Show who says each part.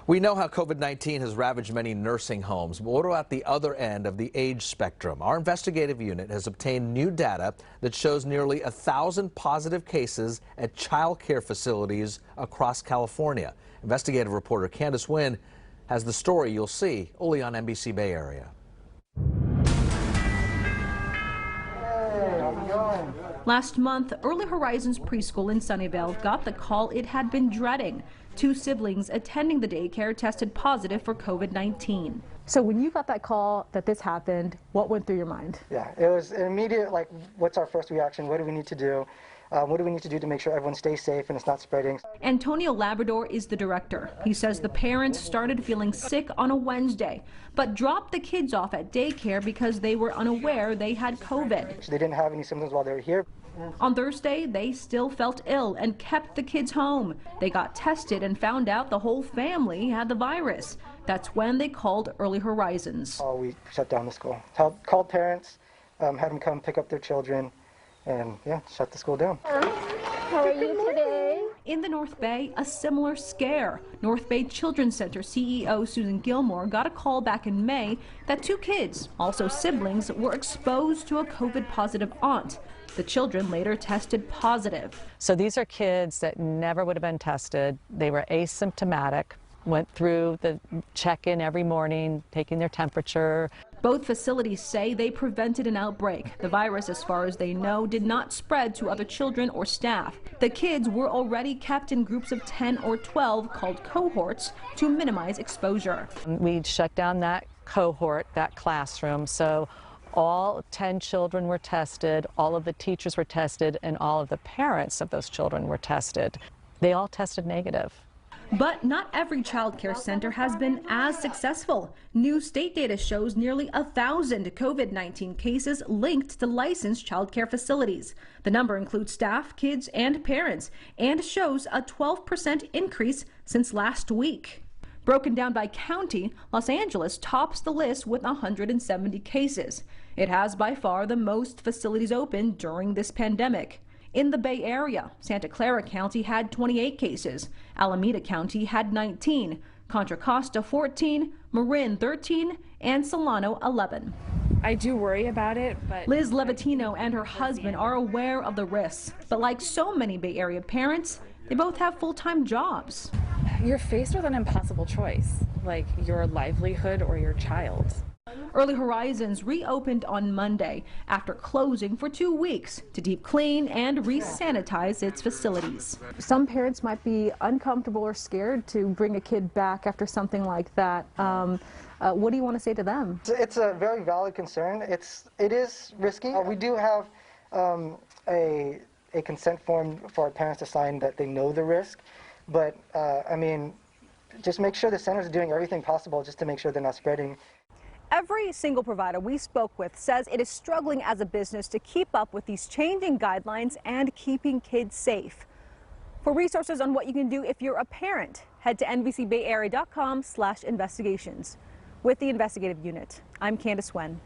Speaker 1: We know how COVID-19 has ravaged many nursing homes, but what about the other end of the age spectrum? Our investigative unit has obtained new data that shows nearly 1,000 positive cases at child care facilities across California. Investigative reporter Candice Nguyen has the story you'll see only on NBC Bay Area.
Speaker 2: Last month, Early Horizons preschool in Sunnyvale got the call it had been dreading. 2 siblings attending the daycare tested positive for COVID-19.
Speaker 3: So when you got that call that this happened, what went through your mind?
Speaker 4: Yeah, it was immediate, like, what's our first reaction? What do we need to do? What do we need to do to make sure everyone stays safe and it's not spreading?
Speaker 2: Antonio Labrador is the director. He says the parents started feeling sick on a Wednesday, but dropped the kids off at daycare because they were unaware they had COVID.
Speaker 4: They didn't have any symptoms while they were here.
Speaker 2: On Thursday, they still felt ill and kept the kids home. They got tested and found out the whole family had the virus. That's when they called Early Horizons.
Speaker 4: We shut down the school. Called parents, had them come pick up their children, and yeah, shut the school down.
Speaker 3: How are you today?
Speaker 2: In the North Bay, a similar scare. North Bay Children's Center CEO Susan Gilmore got a call back in May that 2 kids, also siblings, were exposed to a COVID-positive aunt. The children later tested positive.
Speaker 5: So these are kids that never would have been tested. They were asymptomatic, went through the check-in every morning, taking their temperature.
Speaker 2: Both facilities say they prevented an outbreak. The virus, as far as they know, did not spread to other children or staff. The kids were already kept in groups of 10 or 12 called cohorts to minimize exposure.
Speaker 5: We shut down that cohort, that classroom, so all 10 children were tested, all of the teachers were tested, and all of the parents of those children were tested. They all tested negative.
Speaker 2: But not every child care center has been as successful. New state data shows nearly 1,000 COVID-19 cases linked to licensed child care facilities. The number includes staff, kids, and parents, and shows a 12% increase since last week. Broken down by county, Los Angeles tops the list with 170 cases. It has by far the most facilities open during this pandemic. In the Bay Area, Santa Clara County had 28 cases, Alameda County had 19, Contra Costa 14, Marin 13, and Solano 11.
Speaker 6: I do worry about it, but
Speaker 2: Liz Levatino and her husband are aware of the risks, but like so many Bay Area parents, they both have full-time jobs.
Speaker 6: You're faced with an impossible choice, like your livelihood or your child.
Speaker 2: Early Horizons reopened on Monday after closing for 2 weeks to deep clean and re-sanitize its facilities.
Speaker 3: Some parents might be uncomfortable or scared to bring a kid back after something like that. What do you want to say to them?
Speaker 4: It's a very valid concern. It is risky. We do have a consent form for our parents to sign that they know the risk. But, I mean, just make sure the centers are doing everything possible just to make sure they're not spreading.
Speaker 7: Every single provider we spoke with says it is struggling as a business to keep up with these changing guidelines and keeping kids safe. For resources on what you can do if you're a parent, head to NBCBayArea.com/investigations. With the Investigative Unit, I'm Candice Nguyen.